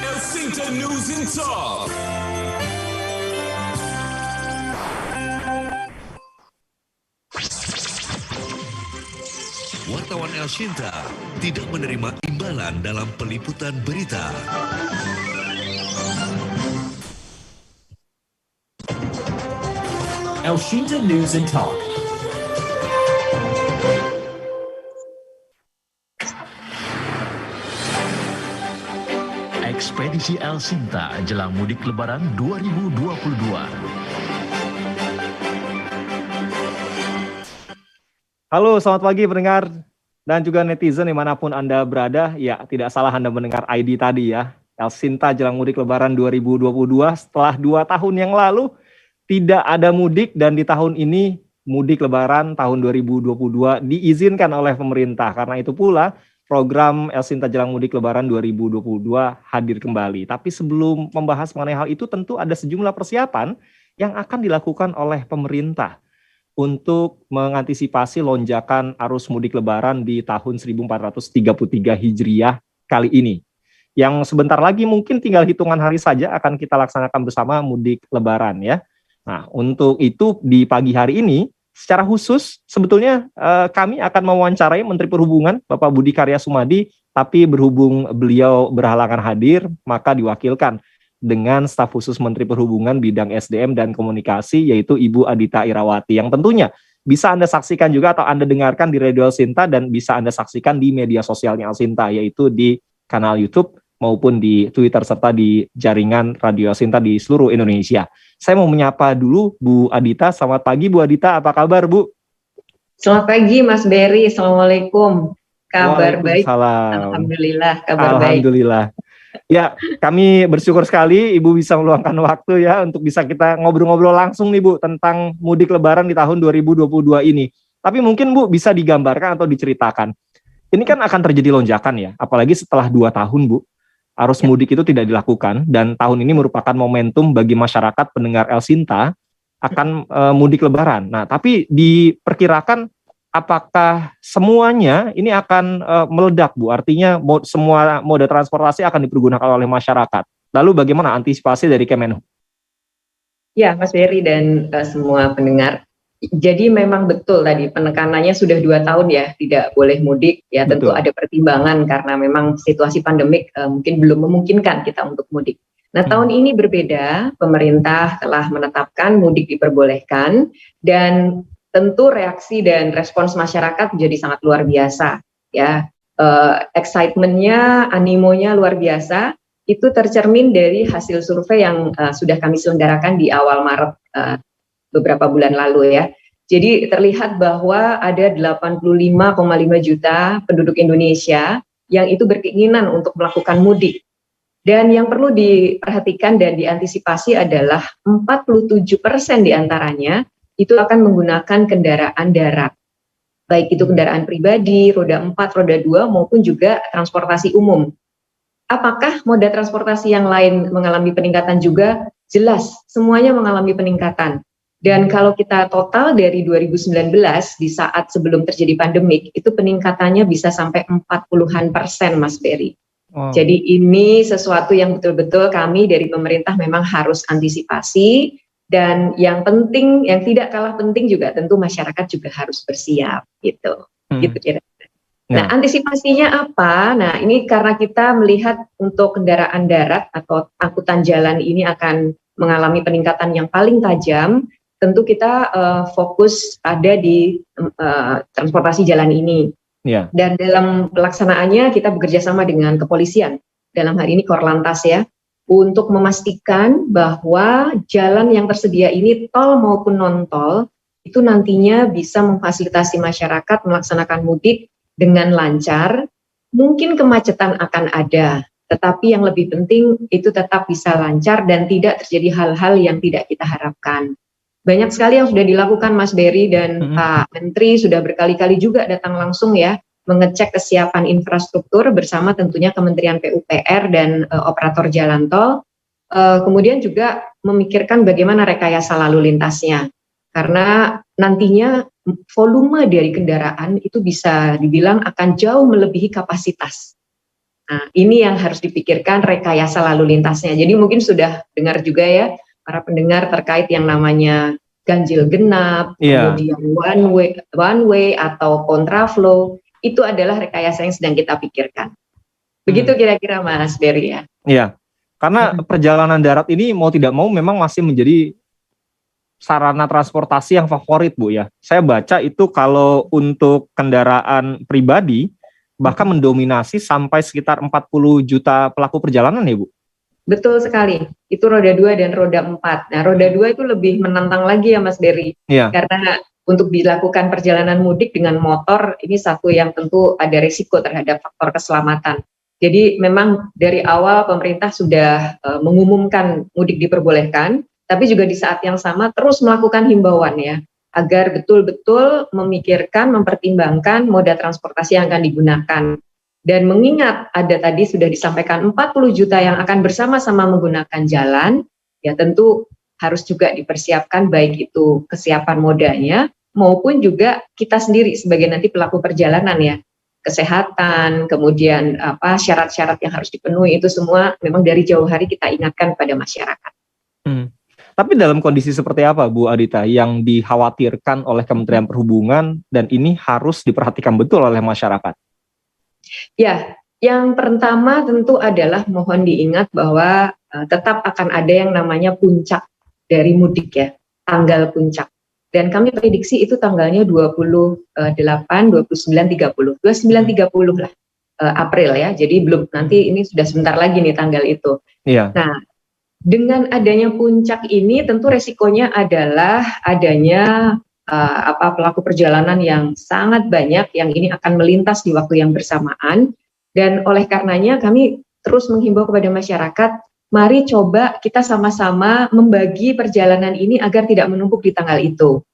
Elsinta News and Talk. Wartawan Elsinta tidak menerima imbalan dalam peliputan berita. Elsinta News and Talk. Ekspedisi Elsinta jelang mudik Lebaran 2022. Halo, selamat pagi pendengar dan juga netizen dimanapun Anda berada. Ya, tidak salah Anda mendengar ID tadi ya. Elsinta jelang mudik Lebaran 2022 setelah 2 tahun yang lalu tidak ada mudik dan di tahun ini mudik Lebaran tahun 2022 diizinkan oleh pemerintah. Karena itu pula program Elsinta jelang mudik Lebaran 2022 hadir kembali. Tapi sebelum membahas mengenai hal itu tentu ada sejumlah persiapan yang akan dilakukan oleh pemerintah untuk mengantisipasi lonjakan arus mudik Lebaran di tahun 1433 Hijriah kali ini. Yang sebentar lagi mungkin tinggal hitungan hari saja akan kita laksanakan bersama mudik Lebaran ya. Nah, untuk itu di pagi hari ini secara khusus sebetulnya kami akan mewawancarai Menteri Perhubungan Bapak Budi Karya Sumadi, tapi berhubung beliau berhalangan hadir maka diwakilkan dengan staf khusus Menteri Perhubungan bidang SDM dan komunikasi yaitu Ibu Adita Irawati yang tentunya bisa Anda saksikan juga atau Anda dengarkan di Radio Elsinta dan bisa Anda saksikan di media sosialnya Elsinta yaitu di kanal YouTube maupun di Twitter serta di jaringan Radio Elsinta di seluruh Indonesia. Saya mau menyapa dulu Bu Adita. Selamat pagi Bu Adita, apa kabar Bu? Selamat pagi Mas Berry, Assalamualaikum. Kabar baik? Alhamdulillah, kabar baik. Alhamdulillah. Ya, kami bersyukur sekali Ibu bisa meluangkan waktu ya untuk bisa kita ngobrol-ngobrol langsung nih Bu tentang mudik Lebaran di tahun 2022 ini. Tapi mungkin Bu bisa digambarkan atau diceritakan. Ini kan akan terjadi lonjakan ya, apalagi setelah 2 tahun Bu. Arus mudik itu tidak dilakukan dan tahun ini merupakan momentum bagi masyarakat pendengar Elsinta akan mudik Lebaran. Nah, tapi diperkirakan apakah semuanya ini akan meledak Bu? Artinya semua moda transportasi akan dipergunakan oleh masyarakat. Lalu bagaimana antisipasi dari Kemenhub? Ya, Mas Berry dan semua pendengar. Jadi memang betul tadi penekanannya sudah 2 tahun ya tidak boleh mudik ya. Tentu ada pertimbangan karena memang situasi pandemik mungkin belum memungkinkan kita untuk mudik. Nah, tahun ini berbeda, pemerintah telah menetapkan mudik diperbolehkan dan tentu reaksi dan respons masyarakat menjadi sangat luar biasa ya. Excitementnya, animonya luar biasa. Itu tercermin dari hasil survei yang sudah kami selenggarakan di awal Maret beberapa bulan lalu ya. Jadi terlihat bahwa ada 85,5 juta penduduk Indonesia yang itu berkeinginan untuk melakukan mudik. Dan yang perlu diperhatikan dan diantisipasi adalah 47% diantaranya itu akan menggunakan kendaraan darat. Baik itu kendaraan pribadi, roda 4, roda 2 maupun juga transportasi umum. Apakah moda transportasi yang lain mengalami peningkatan juga? Jelas, semuanya mengalami peningkatan. Dan kalau kita total dari 2019 di saat sebelum terjadi pandemik, itu peningkatannya bisa sampai 40-an% Mas Berry. Wow. Jadi ini sesuatu yang betul-betul kami dari pemerintah memang harus antisipasi. Dan yang penting, yang tidak kalah penting juga tentu masyarakat juga harus bersiap gitu. Gitu kira-kira. Nah, antisipasinya apa? Nah, ini karena kita melihat untuk kendaraan darat atau angkutan jalan ini akan mengalami peningkatan yang paling tajam. Tentu kita fokus ada di transportasi jalan ini. Dan dalam pelaksanaannya kita bekerja sama dengan kepolisian. Dalam hari ini Korlantas ya. Untuk memastikan bahwa jalan yang tersedia ini tol maupun non-tol itu nantinya bisa memfasilitasi masyarakat melaksanakan mudik dengan lancar. Mungkin kemacetan akan ada, tetapi yang lebih penting itu tetap bisa lancar dan tidak terjadi hal-hal yang tidak kita harapkan. Banyak sekali yang sudah dilakukan Mas Berry dan Pak Menteri sudah berkali-kali juga datang langsung ya mengecek kesiapan infrastruktur bersama tentunya Kementerian PUPR dan operator jalan tol. Kemudian juga memikirkan bagaimana rekayasa lalu lintasnya. karena nantinya volume dari kendaraan itu bisa dibilang akan jauh melebihi kapasitas. Nah, ini yang harus dipikirkan rekayasa lalu lintasnya. Jadi mungkin sudah dengar juga ya para pendengar terkait yang namanya ganjil genap, kemudian one way atau kontraflow, itu adalah rekayasa yang sedang kita pikirkan. Begitu kira-kira Mas Berry ya. Iya, karena perjalanan darat ini mau tidak mau memang masih menjadi sarana transportasi yang favorit Bu ya. Saya baca itu kalau untuk kendaraan pribadi bahkan mendominasi sampai sekitar 40 juta pelaku perjalanan ya Bu. Betul sekali, itu roda 2 dan roda 4. Nah roda 2 itu lebih menantang lagi ya Mas Berry. Iya. Karena untuk dilakukan perjalanan mudik dengan motor, ini satu yang tentu ada risiko terhadap faktor keselamatan. Jadi memang dari awal pemerintah sudah mengumumkan mudik diperbolehkan, tapi juga di saat yang sama terus melakukan himbauan ya, agar betul-betul memikirkan, mempertimbangkan moda transportasi yang akan digunakan. Dan mengingat ada tadi sudah disampaikan 40 juta yang akan bersama-sama menggunakan jalan, ya tentu harus juga dipersiapkan baik itu kesiapan modanya maupun juga kita sendiri sebagai nanti pelaku perjalanan ya. Kesehatan, kemudian syarat-syarat yang harus dipenuhi itu semua memang dari jauh hari kita ingatkan pada masyarakat. Tapi dalam kondisi seperti apa Bu Adita yang dikhawatirkan oleh Kementerian Perhubungan dan ini harus diperhatikan betul oleh masyarakat? Ya, yang pertama tentu adalah mohon diingat bahwa tetap akan ada yang namanya puncak dari mudik ya, tanggal puncak. Dan kami prediksi itu tanggalnya 28, 29, 30. 29, 30 lah April ya. Jadi belum, nanti ini sudah sebentar lagi nih tanggal itu. Iya. Nah, dengan adanya puncak ini tentu resikonya adalah adanya pelaku perjalanan yang sangat banyak yang ini akan melintas di waktu yang bersamaan. Dan oleh karenanya kami terus menghimbau kepada masyarakat, mari coba kita sama-sama membagi perjalanan ini agar tidak menumpuk di tanggal itu.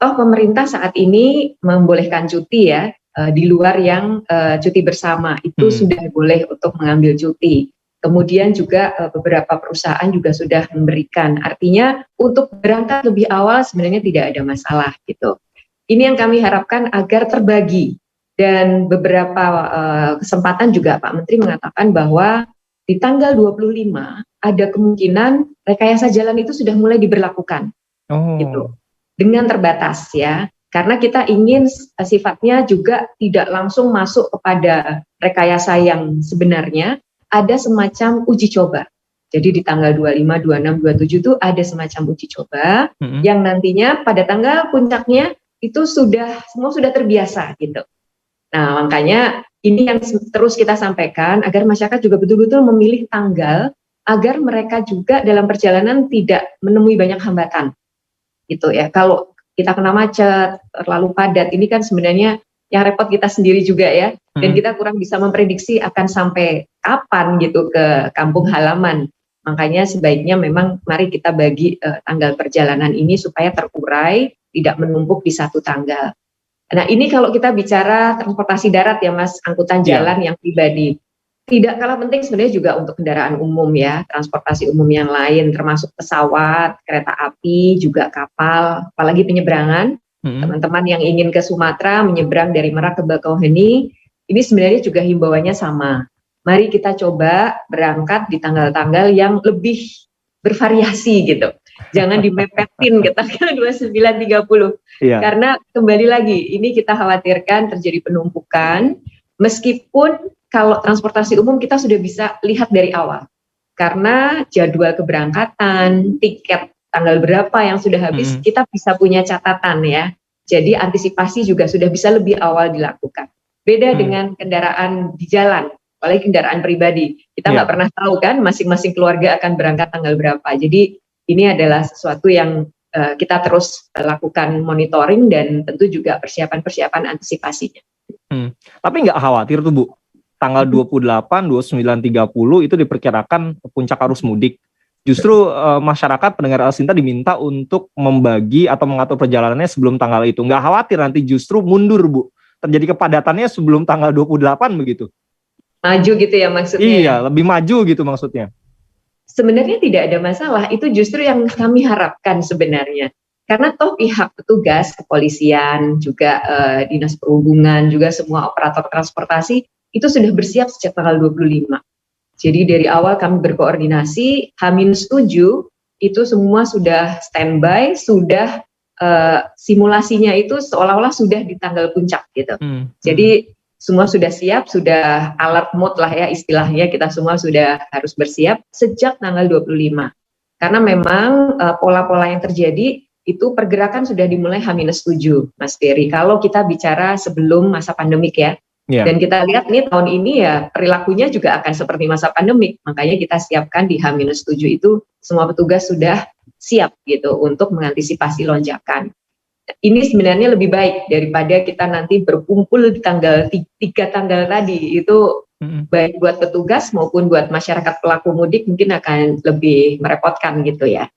Toh pemerintah saat ini membolehkan cuti ya, di luar yang cuti bersama, itu sudah boleh untuk mengambil cuti. Kemudian juga beberapa perusahaan juga sudah memberikan, artinya untuk berangkat lebih awal sebenarnya tidak ada masalah gitu. Ini yang kami harapkan agar terbagi. Dan beberapa kesempatan juga Pak Menteri mengatakan bahwa di tanggal 25 ada kemungkinan rekayasa jalan itu sudah mulai diberlakukan, gitu, dengan terbatas ya, karena kita ingin sifatnya juga tidak langsung masuk kepada rekayasa yang sebenarnya, ada semacam uji coba. Jadi di tanggal 25, 26, 27 itu ada semacam uji coba yang nantinya pada tanggal puncaknya itu semua sudah terbiasa gitu. Nah, makanya ini yang terus kita sampaikan agar masyarakat juga betul-betul memilih tanggal agar mereka juga dalam perjalanan tidak menemui banyak hambatan. Gitu ya. Kalau kita kena macet, terlalu padat, ini kan sebenarnya yang repot kita sendiri juga ya. Dan kita kurang bisa memprediksi akan sampai kapan gitu ke kampung halaman. Makanya sebaiknya memang mari kita bagi tanggal perjalanan ini supaya terurai, tidak menumpuk di satu tanggal. Nah ini kalau kita bicara transportasi darat ya Mas, angkutan jalan yang pribadi. Tidak kalah penting sebenarnya juga untuk kendaraan umum ya, transportasi umum yang lain termasuk pesawat, kereta api, juga kapal, apalagi penyeberangan. Teman-teman yang ingin ke Sumatera menyeberang dari Merak ke Bakauheni, ini sebenarnya juga himbauannya sama. Mari kita coba berangkat di tanggal-tanggal yang lebih bervariasi gitu. Jangan dimepetin ke tanggal 29, 30. Iya. Karena kembali lagi, ini kita khawatirkan terjadi penumpukan, meskipun kalau transportasi umum kita sudah bisa lihat dari awal. Karena jadwal keberangkatan, tiket tanggal berapa yang sudah habis, kita bisa punya catatan ya. Jadi antisipasi juga sudah bisa lebih awal dilakukan. Beda dengan kendaraan di jalan, apalagi kendaraan pribadi. Kita nggak pernah tahu kan masing-masing keluarga akan berangkat tanggal berapa. Jadi ini adalah sesuatu yang kita terus lakukan monitoring dan tentu juga persiapan-persiapan antisipasinya. Tapi nggak khawatir tuh Bu, tanggal 28, 29, 30 itu diperkirakan puncak arus mudik. Justru masyarakat pendengar Elsinta diminta untuk membagi atau mengatur perjalanannya sebelum tanggal itu. Nggak khawatir nanti justru mundur Bu, terjadi kepadatannya sebelum tanggal 28 begitu. Maju gitu ya maksudnya? Iya, lebih maju gitu maksudnya. Sebenarnya tidak ada masalah, itu justru yang kami harapkan sebenarnya. Karena toh pihak petugas, kepolisian, juga dinas perhubungan, juga semua operator transportasi itu sudah bersiap sejak tanggal 25. Jadi dari awal kami berkoordinasi, H-7 itu semua sudah standby, sudah simulasinya itu seolah-olah sudah di tanggal puncak gitu. Jadi semua sudah siap, sudah alert mode lah ya istilahnya, kita semua sudah harus bersiap sejak tanggal 25. Karena memang pola-pola yang terjadi itu pergerakan sudah dimulai H-7, Mas Ferry. Kalau kita bicara sebelum masa pandemik ya. Dan kita lihat nih tahun ini ya perilakunya juga akan seperti masa pandemik. Makanya kita siapkan di H-7 itu semua petugas sudah siap gitu untuk mengantisipasi lonjakan. Ini sebenarnya lebih baik daripada kita nanti berkumpul di tanggal 3 tanggal tadi. Itu baik buat petugas maupun buat masyarakat pelaku mudik mungkin akan lebih merepotkan gitu ya.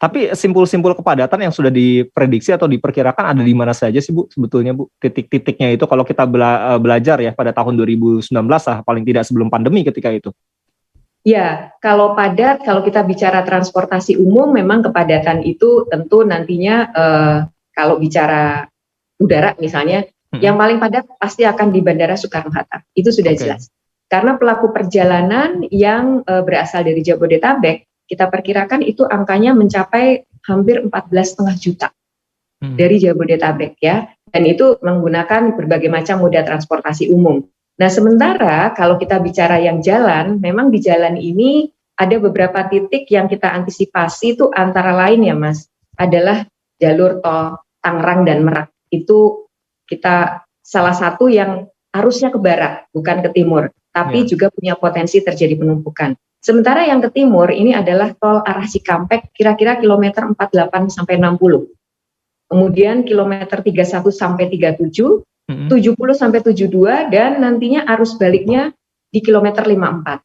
Tapi simpul-simpul kepadatan yang sudah diprediksi atau diperkirakan ada di mana saja sih Bu sebetulnya Bu? Titik-titiknya itu kalau kita belajar ya pada tahun 2019 lah paling tidak sebelum pandemi ketika itu. Ya, kalau padat, kalau kita bicara transportasi umum memang kepadatan itu tentu nantinya kalau bicara udara misalnya yang paling padat pasti akan di Bandara Soekarno-Hatta. Itu sudah jelas. Karena pelaku perjalanan yang berasal dari Jabodetabek kita perkirakan itu angkanya mencapai hampir 14,5 juta dari Jabodetabek ya, dan itu menggunakan berbagai macam moda transportasi umum. Nah sementara kalau kita bicara yang jalan, memang di jalan ini ada beberapa titik yang kita antisipasi itu antara lain ya Mas, adalah jalur tol Tangerang dan Merak. Itu kita salah satu yang arusnya ke barat, bukan ke timur, tapi juga punya potensi terjadi penumpukan. Sementara yang ke timur ini adalah tol arah Cikampek kira-kira kilometer 48 sampai 60. Kemudian kilometer 31 sampai 37, 70 sampai 72 dan nantinya arus baliknya di kilometer 54.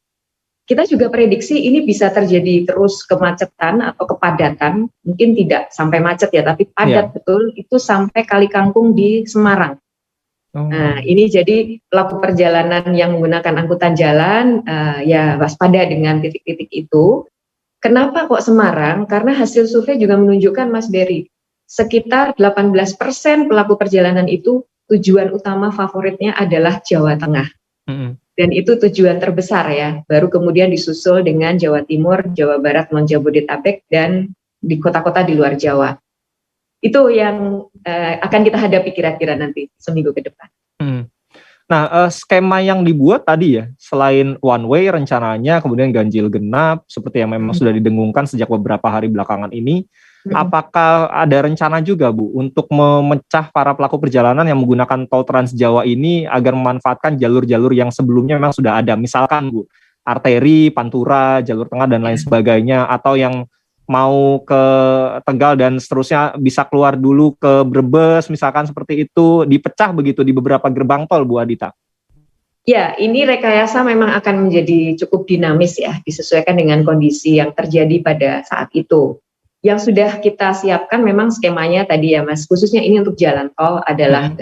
Kita juga prediksi ini bisa terjadi terus kemacetan atau kepadatan, mungkin tidak sampai macet ya, tapi padat betul itu sampai Kali Kangkung di Semarang. Nah, ini jadi pelaku perjalanan yang menggunakan angkutan jalan ya waspada dengan titik-titik itu. Kenapa kok Semarang? Karena hasil survei juga menunjukkan Mas Berry, sekitar 18% pelaku perjalanan itu tujuan utama favoritnya adalah Jawa Tengah. Dan itu tujuan terbesar ya. Baru kemudian disusul dengan Jawa Timur, Jawa Barat, non-Jabodetabek dan di kota-kota di luar Jawa. Itu yang akan kita hadapi kira-kira nanti seminggu ke depan. Nah, skema yang dibuat tadi ya, selain one way rencananya, kemudian ganjil genap, seperti yang memang sudah didengungkan sejak beberapa hari belakangan ini, apakah ada rencana juga Bu, untuk memecah para pelaku perjalanan yang menggunakan tol Trans Jawa ini agar memanfaatkan jalur-jalur yang sebelumnya memang sudah ada, misalkan Bu, arteri, pantura, jalur tengah, dan lain sebagainya, atau yang mau ke Tegal dan seterusnya bisa keluar dulu ke Brebes misalkan seperti itu, dipecah begitu di beberapa gerbang tol Bu Adita? Ya, ini rekayasa memang akan menjadi cukup dinamis ya, disesuaikan dengan kondisi yang terjadi pada saat itu. Yang sudah kita siapkan memang skemanya tadi ya Mas, khususnya ini untuk jalan tol adalah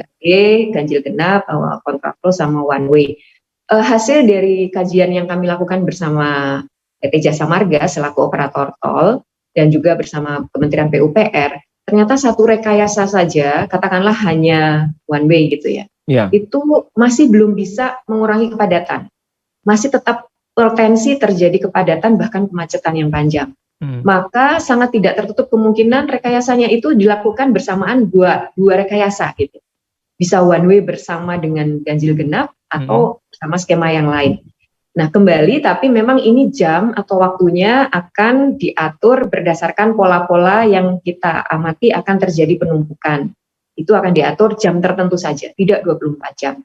ganjil genap, kontraflow sama one way. Hasil dari kajian yang kami lakukan bersama PT Jasa Marga selaku operator tol, dan juga bersama Kementerian PUPR, ternyata satu rekayasa saja, katakanlah hanya one way gitu ya, itu masih belum bisa mengurangi kepadatan. Masih tetap potensi terjadi kepadatan bahkan kemacetan yang panjang. Maka sangat tidak tertutup kemungkinan rekayasanya itu dilakukan bersamaan dua rekayasa gitu. Bisa one way bersama dengan ganjil genap atau bersama skema yang lain. Nah kembali, tapi memang ini jam atau waktunya akan diatur berdasarkan pola-pola yang kita amati akan terjadi penumpukan. Itu akan diatur jam tertentu saja, tidak 24 jam.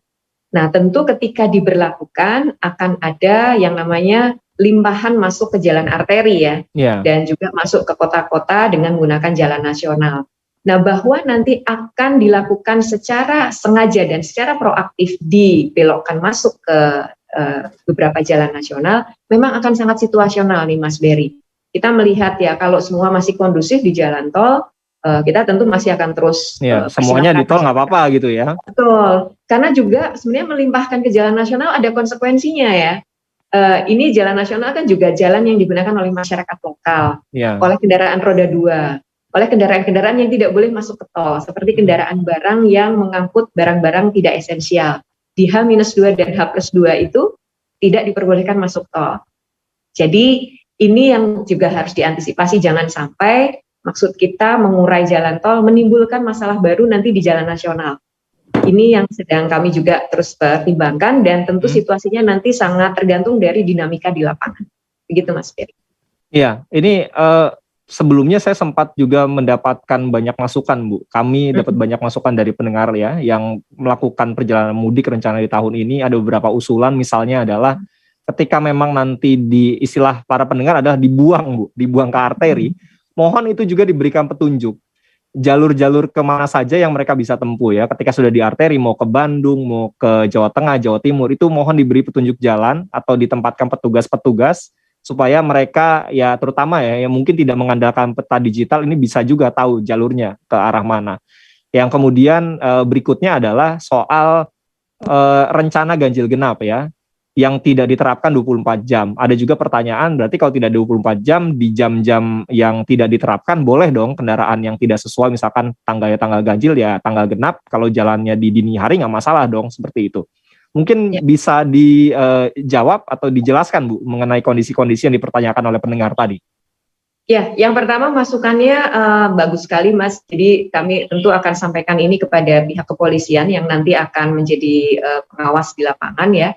Nah tentu ketika diberlakukan akan ada yang namanya limpahan masuk ke jalan arteri ya, dan juga masuk ke kota-kota dengan menggunakan jalan nasional. Nah bahwa nanti akan dilakukan secara sengaja dan secara proaktif dibelokkan masuk ke beberapa jalan nasional, memang akan sangat situasional nih Mas Berry. Kita melihat ya kalau semua masih kondusif di jalan tol, kita tentu masih akan terus semuanya di tol nggak apa-apa gitu ya. Betul, karena juga sebenarnya melimpahkan ke jalan nasional ada konsekuensinya ya. Ini jalan nasional kan juga jalan yang digunakan oleh masyarakat lokal, oleh kendaraan roda 2, oleh kendaraan-kendaraan yang tidak boleh masuk ke tol, seperti kendaraan barang yang mengangkut barang-barang tidak esensial. Di H-2 dan H+2 itu tidak diperbolehkan masuk tol. Jadi ini yang juga harus diantisipasi, jangan sampai maksud kita mengurai jalan tol menimbulkan masalah baru nanti di jalan nasional. Ini yang sedang kami juga terus pertimbangkan dan tentu situasinya nanti sangat tergantung dari dinamika di lapangan. Begitu Mas Ferry. Iya, ini sebelumnya saya sempat juga mendapatkan banyak masukan, Bu. Kami dapat banyak masukan dari pendengar ya, yang melakukan perjalanan mudik rencana di tahun ini. Ada beberapa usulan, misalnya adalah ketika memang nanti di istilah para pendengar adalah dibuang, Bu, dibuang ke arteri, mohon itu juga diberikan petunjuk. Jalur-jalur kemana saja yang mereka bisa tempuh ya, ketika sudah di arteri, mau ke Bandung, mau ke Jawa Tengah, Jawa Timur, itu mohon diberi petunjuk jalan atau ditempatkan petugas-petugas supaya mereka ya terutama ya yang mungkin tidak mengandalkan peta digital ini bisa juga tahu jalurnya ke arah mana. Yang kemudian berikutnya adalah soal rencana ganjil genap ya yang tidak diterapkan 24 jam. Ada juga pertanyaan, berarti kalau tidak 24 jam di jam-jam yang tidak diterapkan boleh dong kendaraan yang tidak sesuai, misalkan tanggalnya tanggal ganjil ya tanggal genap, kalau jalannya di dini hari nggak masalah dong, seperti itu. Mungkin bisa dijawab atau dijelaskan Bu mengenai kondisi-kondisi yang dipertanyakan oleh pendengar tadi. Ya, yang pertama masukannya bagus sekali Mas. Jadi kami tentu akan sampaikan ini kepada pihak kepolisian yang nanti akan menjadi pengawas di lapangan ya.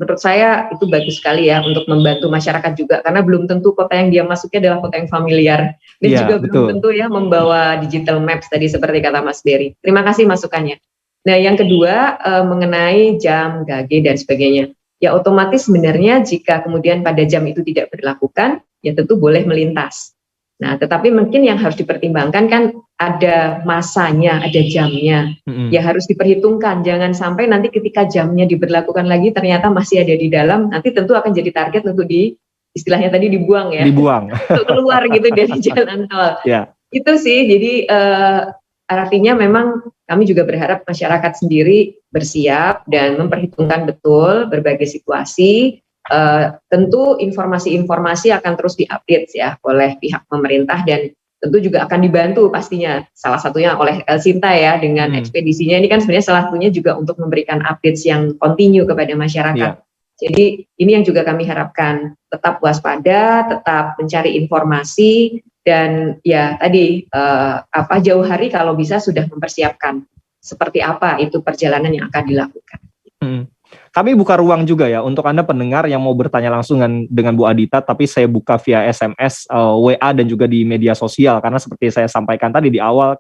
Menurut saya itu bagus sekali ya untuk membantu masyarakat juga, karena belum tentu kota yang dia masuki adalah kota yang familiar dan juga betul. Belum tentu ya membawa digital maps tadi seperti kata Mas Berry. Terima kasih masukannya. Nah, yang kedua mengenai jam, gage dan sebagainya. Ya otomatis sebenarnya jika kemudian pada jam itu tidak berlakukan, ya tentu boleh melintas. Nah, tetapi mungkin yang harus dipertimbangkan kan ada masanya, ada jamnya. Ya harus diperhitungkan, jangan sampai nanti ketika jamnya diberlakukan lagi ternyata masih ada di dalam, nanti tentu akan jadi target untuk istilahnya tadi dibuang ya. Dibuang. Untuk keluar gitu dari jalan tol. Itu sih, jadi artinya memang kami juga berharap masyarakat sendiri bersiap dan memperhitungkan betul berbagai situasi. Tentu informasi-informasi akan terus diupdate ya oleh pihak pemerintah dan tentu juga akan dibantu pastinya salah satunya oleh El Sinta ya dengan ekspedisinya ini kan sebenarnya salah satunya juga untuk memberikan updates yang continue kepada masyarakat. Jadi ini yang juga kami harapkan, tetap waspada, tetap mencari informasi dan ya tadi jauh hari kalau bisa sudah mempersiapkan seperti apa itu perjalanan yang akan dilakukan. Kami buka ruang juga ya untuk Anda pendengar yang mau bertanya langsung dengan Bu Adita, tapi saya buka via SMS, WA dan juga di media sosial, karena seperti saya sampaikan tadi di awal,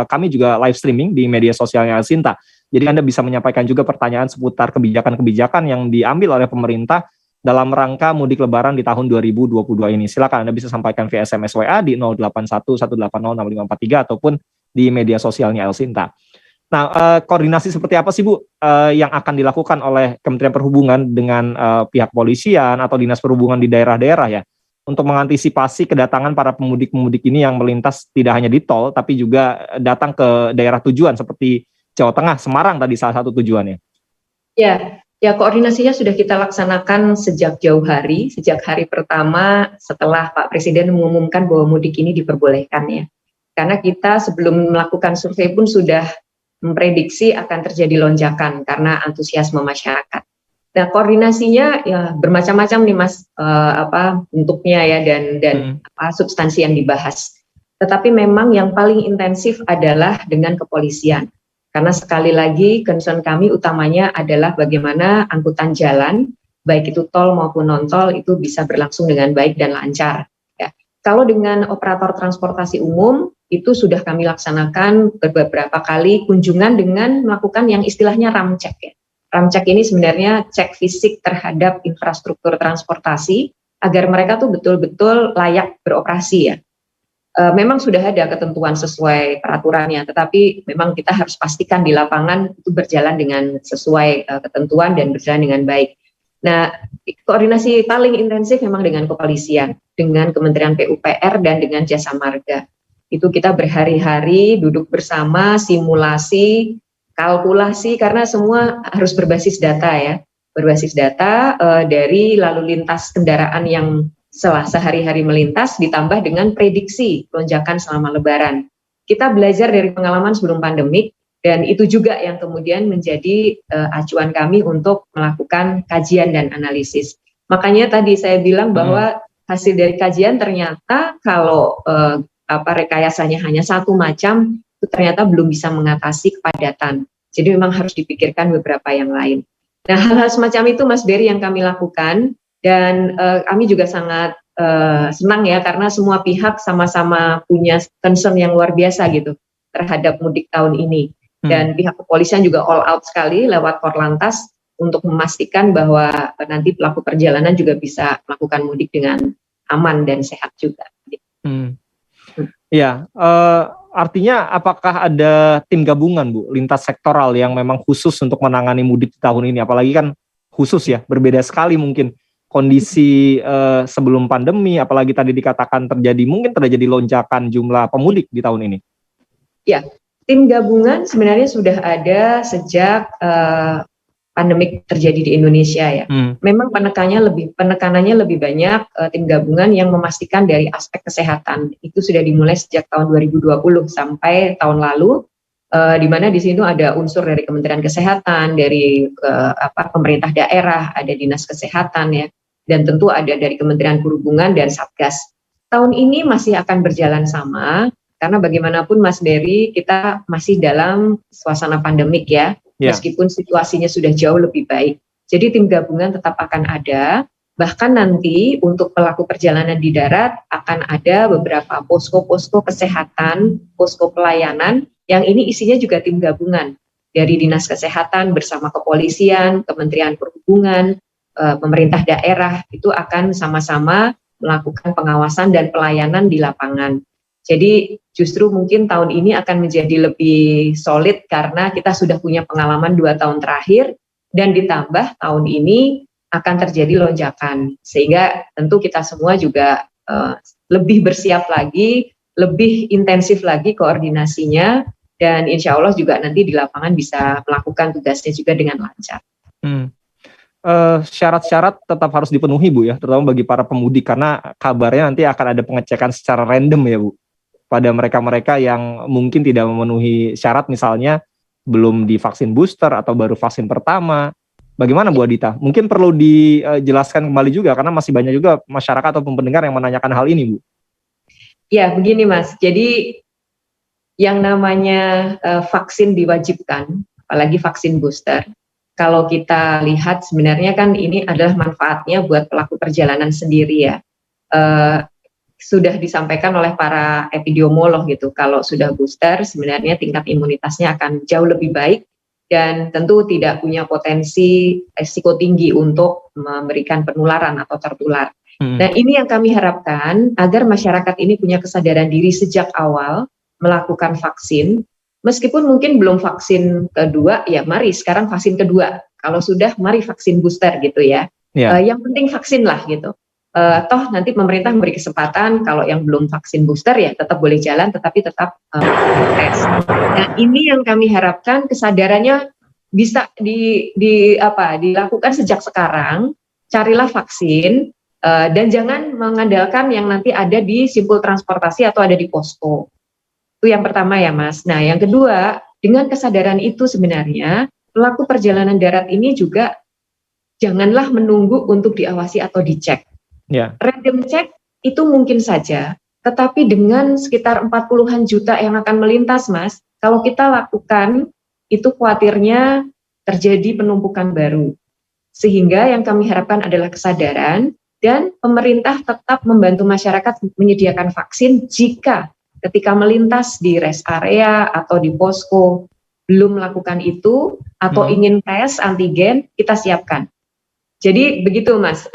kami juga live streaming di media sosialnya Sinta. Jadi Anda bisa menyampaikan juga pertanyaan seputar kebijakan-kebijakan yang diambil oleh pemerintah dalam rangka mudik lebaran di tahun 2022 ini. Silakan Anda bisa sampaikan via SMS WA di 0811806543 ataupun di media sosialnya El Sinta. Nah, koordinasi seperti apa sih Bu yang akan dilakukan oleh Kementerian Perhubungan dengan pihak polisian atau dinas perhubungan di daerah-daerah ya untuk mengantisipasi kedatangan para pemudik-pemudik ini yang melintas tidak hanya di tol tapi juga datang ke daerah tujuan seperti Jawa Tengah, Semarang tadi salah satu tujuannya. Ya koordinasinya sudah kita laksanakan sejak jauh hari, sejak hari pertama setelah Pak Presiden mengumumkan bahwa mudik ini diperbolehkan ya. Karena kita sebelum melakukan survei pun sudah memprediksi akan terjadi lonjakan karena antusiasme masyarakat. Nah, koordinasinya ya bermacam-macam nih Mas, bentuknya ya dan substansi yang dibahas. Tetapi memang yang paling intensif adalah dengan kepolisian. Karena sekali lagi concern kami utamanya adalah bagaimana angkutan jalan, baik itu tol maupun non-tol itu bisa berlangsung dengan baik dan lancar. Ya. Kalau dengan operator transportasi umum, itu sudah kami laksanakan beberapa kali kunjungan dengan melakukan yang istilahnya ramcek ya. Ramcek ini sebenarnya cek fisik terhadap infrastruktur transportasi agar mereka tuh betul-betul layak beroperasi ya. Memang sudah ada ketentuan sesuai peraturannya, tetapi memang kita harus pastikan di lapangan itu berjalan dengan sesuai ketentuan dan berjalan dengan baik. Nah, koordinasi paling intensif memang dengan kepolisian, dengan Kementerian PUPR dan dengan Jasa Marga. Itu kita berhari-hari duduk bersama, simulasi, kalkulasi, karena semua harus berbasis data ya. Berbasis data dari lalu lintas kendaraan yang setelah sehari-hari melintas ditambah dengan prediksi lonjakan selama Lebaran. Kita belajar dari pengalaman sebelum pandemik dan itu juga yang kemudian menjadi acuan kami untuk melakukan kajian dan analisis. Makanya tadi saya bilang bahwa hasil dari kajian ternyata kalau rekayasanya hanya satu macam itu ternyata belum bisa mengatasi kepadatan. Jadi memang harus dipikirkan beberapa yang lain. Nah, hal-hal semacam itu Mas Berry yang kami lakukan. Dan kami juga sangat senang ya karena semua pihak sama-sama punya concern yang luar biasa gitu terhadap mudik tahun ini. Dan pihak kepolisian juga all out sekali lewat Korlantas untuk memastikan bahwa nanti pelaku perjalanan juga bisa melakukan mudik dengan aman dan sehat juga. Ya, artinya apakah ada tim gabungan Bu, lintas sektoral yang memang khusus untuk menangani mudik di tahun ini? Apalagi kan khusus ya, berbeda sekali mungkin kondisi sebelum pandemi, apalagi tadi dikatakan mungkin terjadi lonjakan jumlah pemudik di tahun ini. Ya, tim gabungan sebenarnya sudah ada sejak pandemik terjadi di Indonesia ya. Memang penekanannya lebih banyak tim gabungan yang memastikan dari aspek kesehatan. Itu sudah dimulai sejak tahun 2020 sampai tahun lalu. Di mana di sini ada unsur dari Kementerian Kesehatan, dari pemerintah daerah, ada dinas kesehatan ya. Dan tentu ada dari Kementerian Perhubungan dan Satgas. Tahun ini masih akan berjalan sama, karena bagaimanapun Mas Berry, kita masih dalam suasana pandemik ya, meskipun situasinya sudah jauh lebih baik. Jadi tim gabungan tetap akan ada, bahkan nanti untuk pelaku perjalanan di darat akan ada beberapa posko-posko kesehatan, posko pelayanan, yang ini isinya juga tim gabungan, dari Dinas Kesehatan bersama Kepolisian, Kementerian Perhubungan, pemerintah daerah itu akan sama-sama melakukan pengawasan dan pelayanan di lapangan. Jadi justru mungkin tahun ini akan menjadi lebih solid karena kita sudah punya pengalaman 2 tahun terakhir dan ditambah tahun ini akan terjadi lonjakan. Sehingga tentu kita semua juga lebih bersiap lagi, lebih intensif lagi koordinasinya dan insya Allah juga nanti di lapangan bisa melakukan tugasnya juga dengan lancar. Syarat-syarat tetap harus dipenuhi Bu ya, terutama bagi para pemudik karena kabarnya nanti akan ada pengecekan secara random ya Bu pada mereka-mereka yang mungkin tidak memenuhi syarat, misalnya belum divaksin booster atau baru vaksin pertama. Bagaimana Bu Adita? Mungkin perlu dijelaskan kembali juga karena masih banyak juga masyarakat atau pendengar yang menanyakan hal ini Bu. Ya begini Mas, jadi yang namanya vaksin diwajibkan, apalagi vaksin booster. Kalau kita lihat sebenarnya kan ini adalah manfaatnya buat pelaku perjalanan sendiri ya. Sudah disampaikan oleh para epidemiolog gitu, kalau sudah booster sebenarnya tingkat imunitasnya akan jauh lebih baik dan tentu tidak punya potensi risiko tinggi untuk memberikan penularan atau tertular. Nah ini yang kami harapkan agar masyarakat ini punya kesadaran diri sejak awal melakukan vaksin. Meskipun mungkin belum vaksin kedua, ya mari sekarang vaksin kedua. Kalau sudah, mari vaksin booster gitu ya. Yang penting vaksin lah gitu. Toh nanti pemerintah memberi kesempatan kalau yang belum vaksin booster ya tetap boleh jalan, tetapi tetap tes. Nah ini yang kami harapkan kesadarannya bisa dilakukan sejak sekarang. Carilah vaksin dan jangan mengandalkan yang nanti ada di simpul transportasi atau ada di posko. Itu yang pertama ya Mas. Nah yang kedua, dengan kesadaran itu sebenarnya pelaku perjalanan darat ini juga janganlah menunggu untuk diawasi atau dicek. Random check itu mungkin saja, tetapi dengan sekitar 40-an juta yang akan melintas Mas, kalau kita lakukan itu khawatirnya terjadi penumpukan baru. Sehingga yang kami harapkan adalah kesadaran dan pemerintah tetap membantu masyarakat menyediakan vaksin jika ketika melintas di rest area atau di posko belum melakukan itu atau ingin tes antigen, kita siapkan. Jadi begitu Mas,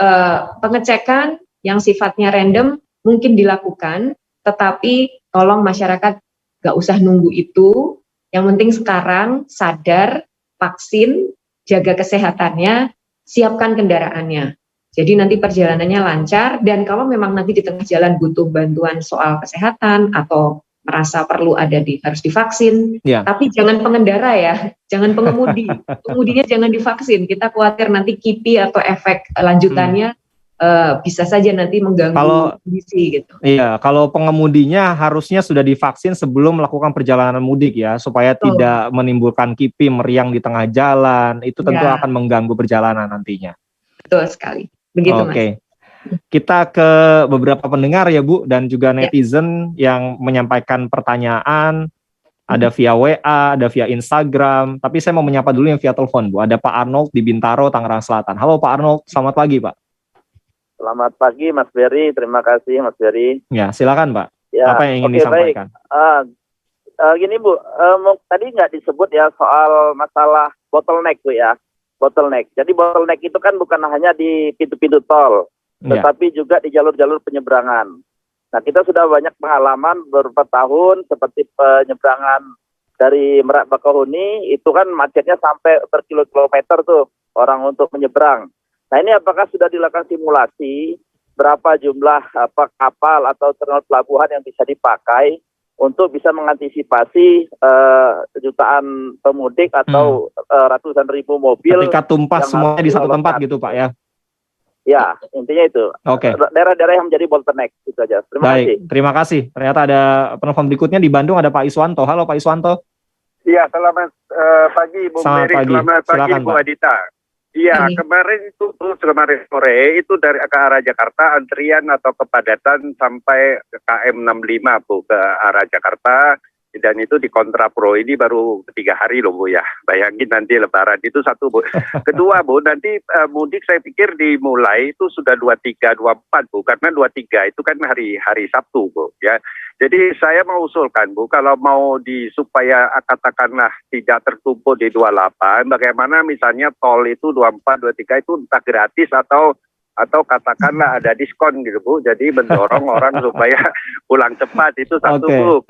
pengecekan yang sifatnya random mungkin dilakukan, tetapi tolong masyarakat gak usah nunggu itu, yang penting sekarang sadar, vaksin, jaga kesehatannya, siapkan kendaraannya. Jadi nanti perjalanannya lancar dan kalau memang nanti di tengah jalan butuh bantuan soal kesehatan atau merasa perlu harus divaksin, tapi jangan pengendara ya, jangan pengemudi, kemudinya jangan divaksin. Kita khawatir nanti KIPI atau efek lanjutannya bisa saja nanti mengganggu kondisi gitu. Iya, kalau pengemudinya harusnya sudah divaksin sebelum melakukan perjalanan mudik ya, supaya tidak menimbulkan kipi meriang di tengah jalan. Itu tentu akan mengganggu perjalanan nantinya. Betul sekali. Begitu, Mas. Kita ke beberapa pendengar ya Bu, dan juga netizen yang menyampaikan pertanyaan. Ada via WA, ada via Instagram. Tapi saya mau menyapa dulu yang via telepon Bu. Ada Pak Arnold di Bintaro, Tangerang Selatan. Halo Pak Arnold, selamat pagi Pak. Selamat pagi Mas Berry, terima kasih Mas Berry. Ya, silakan Pak. Ya, apa yang ingin disampaikan? Gini Bu, tadi nggak disebut ya soal masalah bottleneck Bu ya. Bottleneck. Jadi bottleneck itu kan bukan hanya di pintu-pintu tol, tetapi juga di jalur-jalur penyeberangan. Nah, kita sudah banyak pengalaman beberapa tahun seperti penyeberangan dari Merak Bakauheni, itu kan macetnya sampai berkilo-kilometer tuh orang untuk menyeberang. Nah, ini apakah sudah dilakukan simulasi berapa jumlah kapal atau terminal pelabuhan yang bisa dipakai untuk bisa mengantisipasi jutaan pemudik atau ratusan ribu mobil ketika tumpah semuanya di satu tempat gitu Pak ya? Ya, intinya itu. Daerah-daerah yang menjadi bottleneck itu aja. Terima kasih. Terima kasih. Ternyata ada penelpon berikutnya di Bandung, ada Pak Iswanto. Halo Pak Iswanto. Iya, selamat pagi Bu Mary, selamat pagi Bu Adita. Iya, kemarin sore itu dari ke arah Jakarta antrian atau kepadatan sampai ke KM 65 Bu, ke arah Jakarta. Dan itu di kontrapro ini baru 3 hari loh Bu ya. Bayangin nanti lebaran itu satu Bu. Kedua Bu, nanti mudik saya pikir dimulai itu sudah 23, 24 Bu. Karena 23 itu kan hari Sabtu Bu ya. Jadi saya mengusulkan Bu, kalau mau supaya katakanlah tidak tertumpuk di 28, bagaimana misalnya tol itu 24, 23 itu entah gratis atau katakanlah ada diskon gitu Bu. Jadi mendorong orang supaya pulang cepat, itu satu Bu.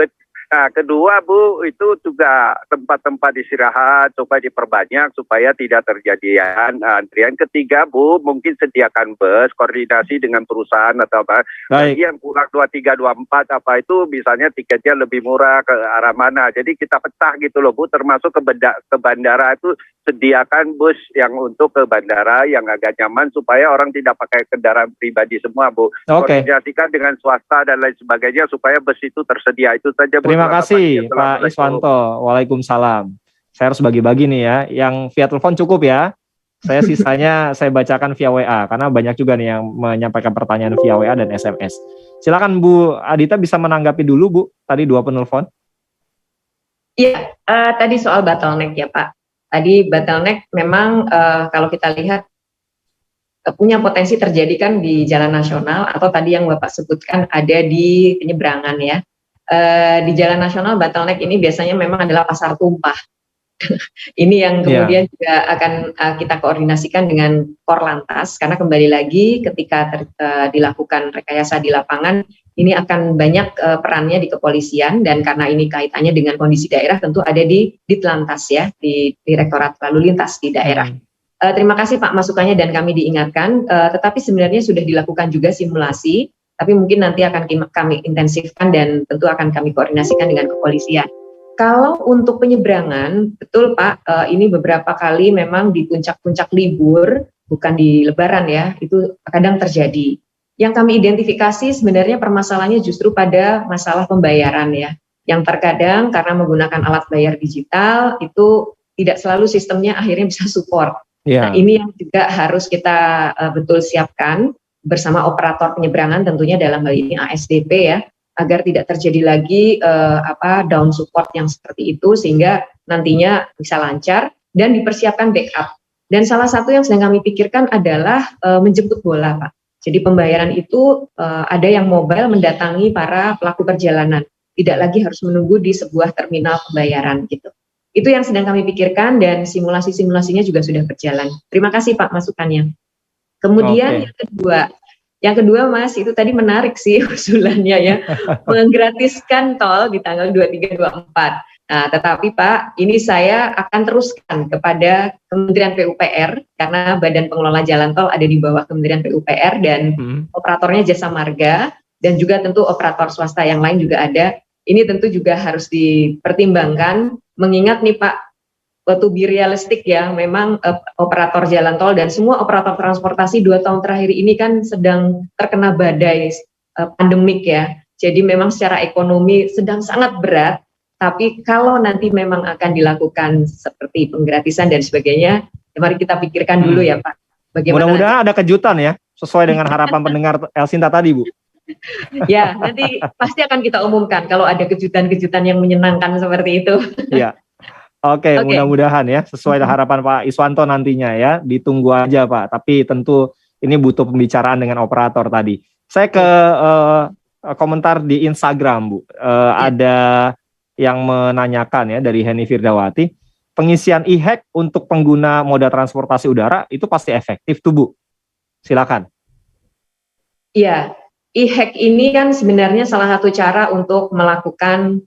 Nah, kedua Bu, itu juga tempat-tempat istirahat supaya diperbanyak supaya tidak terjadi antrian. Ketiga Bu, mungkin sediakan bus, koordinasi dengan perusahaan atau apa. Bagi yang pulang 23, 24 apa itu misalnya tiketnya lebih murah ke arah mana. Jadi kita pecah gitu loh Bu, termasuk ke bandara itu sediakan bus yang untuk ke bandara yang agak nyaman supaya orang tidak pakai kendaraan pribadi semua Bu. Koordinasikan dengan swasta dan lain sebagainya supaya bus itu tersedia. Itu saja Bu. Terima kasih Pak Iswanto. Waalaikumsalam. Saya harus bagi-bagi nih ya. Yang via telepon cukup ya. Saya sisanya saya bacakan via WA karena banyak juga nih yang menyampaikan pertanyaan via WA dan SMS. Silakan Bu Adita bisa menanggapi dulu Bu. Tadi 2 penelpon. Iya, tadi soal bottleneck ya Pak. Tadi bottleneck memang kalau kita lihat punya potensi terjadi kan di jalan nasional atau tadi yang Bapak sebutkan ada di penyeberangan ya. Di jalan nasional bottleneck ini biasanya memang adalah pasar tumpah. Ini yang kemudian juga akan kita koordinasikan dengan Korlantas karena kembali lagi ketika dilakukan rekayasa di lapangan ini akan banyak perannya di kepolisian dan karena ini kaitannya dengan kondisi daerah tentu ada di Ditlantas ya, di Direktorat Lalu Lintas di daerah. Terima kasih Pak masukannya dan kami diingatkan, tetapi sebenarnya sudah dilakukan juga simulasi. Tapi mungkin nanti akan kami intensifkan dan tentu akan kami koordinasikan dengan kepolisian. Kalau untuk penyeberangan, betul Pak, ini beberapa kali memang di puncak-puncak libur, bukan di lebaran ya, itu kadang terjadi. Yang kami identifikasi sebenarnya permasalahannya justru pada masalah pembayaran ya. Yang terkadang karena menggunakan alat bayar digital, itu tidak selalu sistemnya akhirnya bisa support. Nah ini yang juga harus kita betul siapkan, bersama operator penyeberangan tentunya dalam hal ini ASDP ya, agar tidak terjadi lagi down support yang seperti itu sehingga nantinya bisa lancar dan dipersiapkan backup. Dan salah satu yang sedang kami pikirkan adalah menjemput bola Pak. Jadi pembayaran itu ada yang mobile mendatangi para pelaku perjalanan, tidak lagi harus menunggu di sebuah terminal pembayaran gitu. Itu yang sedang kami pikirkan dan simulasinya juga sudah berjalan. Terima kasih Pak masukannya. Kemudian yang kedua Mas, itu tadi menarik sih usulannya ya, menggratiskan tol di tanggal 23-24. Nah, tetapi Pak, ini saya akan teruskan kepada Kementerian PUPR, karena Badan Pengelola Jalan Tol ada di bawah Kementerian PUPR dan operatornya Jasa Marga, dan juga tentu operator swasta yang lain juga ada. Ini tentu juga harus dipertimbangkan, mengingat nih Pak, to be realistic ya, memang operator jalan tol dan semua operator transportasi 2 tahun terakhir ini kan sedang terkena badai pandemik ya. Jadi memang secara ekonomi sedang sangat berat. Tapi kalau nanti memang akan dilakukan seperti penggratisan dan sebagainya, ya mari kita pikirkan dulu ya Pak. Mudah-mudahan ada kejutan ya, sesuai dengan harapan pendengar Elsinta tadi Bu. Ya, nanti pasti akan kita umumkan kalau ada kejutan-kejutan yang menyenangkan seperti itu. Iya. Oke, mudah-mudahan ya sesuai harapan Pak Iswanto nantinya ya. Ditunggu aja Pak. Tapi tentu ini butuh pembicaraan dengan operator tadi. Saya ke komentar di Instagram Bu. Ada yang menanyakan ya dari Heni Firdawati. Pengisian e-hack untuk pengguna moda transportasi udara itu pasti efektif tuh Bu. Silakan. Iya, e-hack ini kan sebenarnya salah satu cara untuk melakukan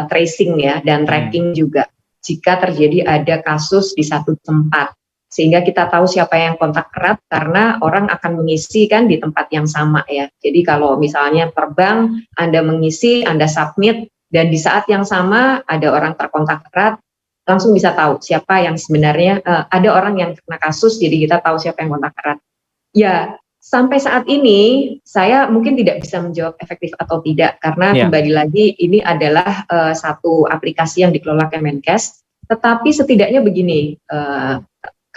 tracing ya dan tracking juga. Jika terjadi ada kasus di satu tempat, sehingga kita tahu siapa yang kontak erat karena orang akan mengisi kan di tempat yang sama ya. Jadi kalau misalnya terbang, Anda mengisi, Anda submit, dan di saat yang sama ada orang terkontak erat, langsung bisa tahu siapa yang sebenarnya ada orang yang kena kasus, jadi kita tahu siapa yang kontak erat. Ya, sampai saat ini saya mungkin tidak bisa menjawab efektif atau tidak karena kembali lagi ini adalah satu aplikasi yang dikelola Kemenkes. Tetapi setidaknya begini,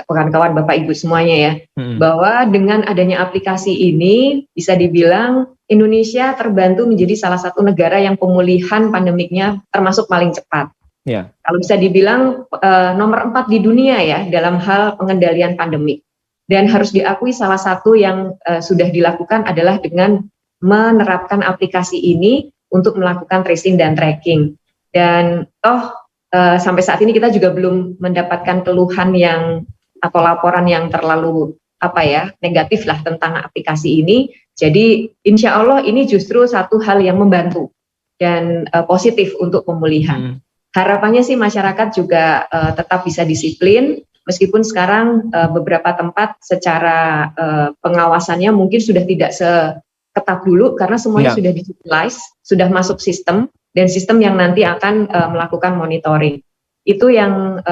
kawan-kawan Bapak Ibu semuanya ya, bahwa dengan adanya aplikasi ini bisa dibilang Indonesia terbantu menjadi salah satu negara yang pemulihan pandemiknya termasuk paling cepat. Kalau bisa dibilang nomor 4 di dunia ya dalam hal pengendalian pandemik. Dan harus diakui salah satu yang sudah dilakukan adalah dengan menerapkan aplikasi ini untuk melakukan tracing dan tracking. Dan sampai saat ini kita juga belum mendapatkan keluhan yang atau laporan yang terlalu negatif lah tentang aplikasi ini. Jadi insya Allah ini justru satu hal yang membantu dan positif untuk pemulihan. Harapannya sih masyarakat juga tetap bisa disiplin. Meskipun sekarang beberapa tempat secara pengawasannya mungkin sudah tidak seketat dulu karena semuanya sudah digitalize, sudah masuk sistem dan sistem yang nanti akan melakukan monitoring. Itu yang